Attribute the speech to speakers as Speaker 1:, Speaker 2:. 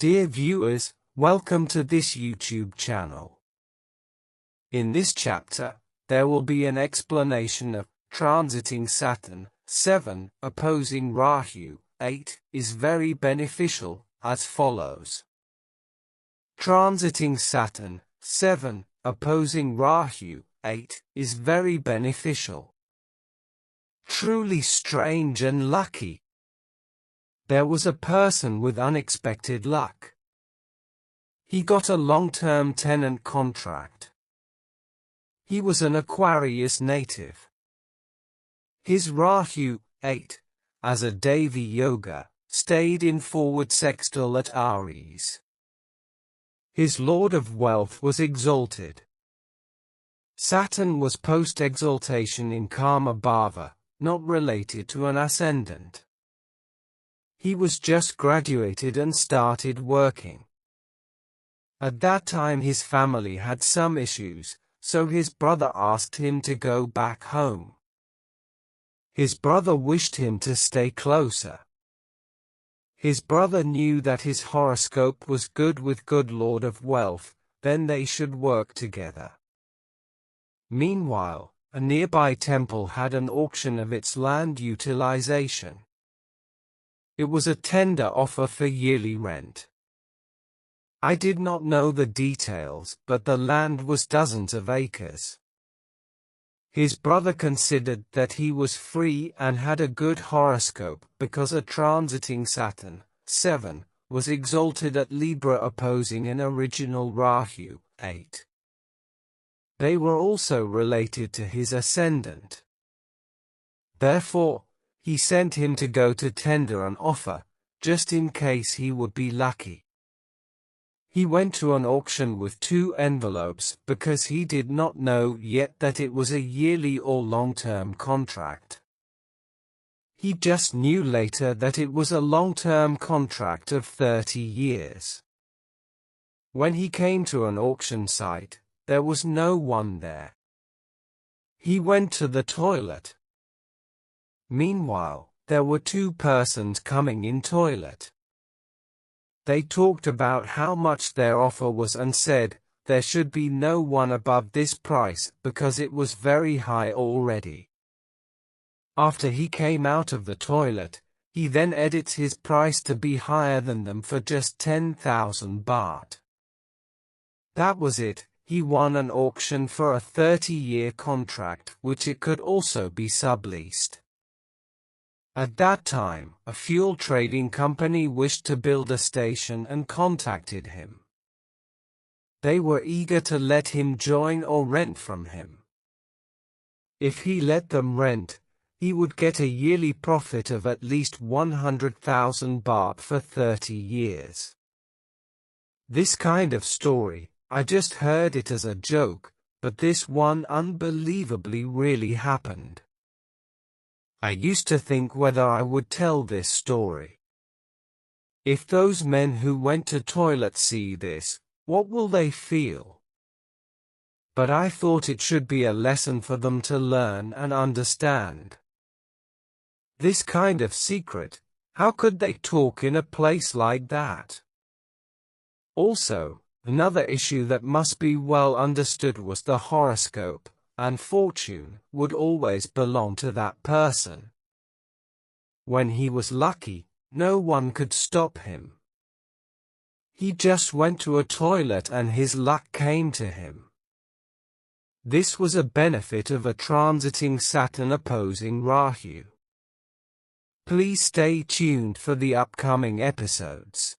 Speaker 1: Dear viewers, welcome to this YouTube channel. In this chapter, there will be an explanation of transiting Saturn, 7, opposing Rahu, 8, is very beneficial, as follows. Transiting Saturn, 7, opposing Rahu, 8, is very beneficial. Truly strange and lucky. There was a person with unexpected luck. He got a long-term tenant contract. He was an Aquarius native. His Rahu, 8, as a Devi Yoga, stayed in forward sextile at Aries. His Lord of Wealth was exalted. Saturn was post-exaltation in Karma Bhava, not related to an ascendant. He was just graduated and started working. At that time his family had some issues, so his brother asked him to go back home. His brother wished him to stay closer. His brother knew that his horoscope was good with good Lord of Wealth, then they should work together. Meanwhile, a nearby temple had an auction of its land utilization. It was a tender offer for yearly rent. I did not know the details, but the land was dozens of acres. His brother considered that he was free and had a good horoscope because a transiting Saturn, 7, was exalted at Libra opposing an original Rahu, 8. They were also related to his ascendant. Therefore, he sent him to go to tender an offer, just in case he would be lucky. He went to an auction with 2 envelopes because he did not know yet that it was a yearly or long-term contract. He just knew later that it was a long-term contract of 30 years. When he came to an auction site, there was no one there. He went to the toilet. Meanwhile, there were 2 persons coming in toilet. They talked about how much their offer was and said, there should be no one above this price because it was very high already. After he came out of the toilet, he then edits his price to be higher than them for just 10,000 baht. That was it, he won an auction for a 30-year contract, which it could also be subleased. At that time, a fuel trading company wished to build a station and contacted him. They were eager to let him join or rent from him. If he let them rent, he would get a yearly profit of at least 100,000 baht for 30 years. This kind of story, I just heard it as a joke, but this one unbelievably really happened. I used to think whether I would tell this story. If those men who went to toilet see this, what will they feel? But I thought it should be a lesson for them to learn and understand. This kind of secret, how could they talk in a place like that? Also, another issue that must be well understood was the horoscope and fortune would always belong to that person. When he was lucky, no one could stop him. He just went to a toilet and his luck came to him. This was a benefit of a transiting Saturn opposing Rahu. Please stay tuned for the upcoming episodes.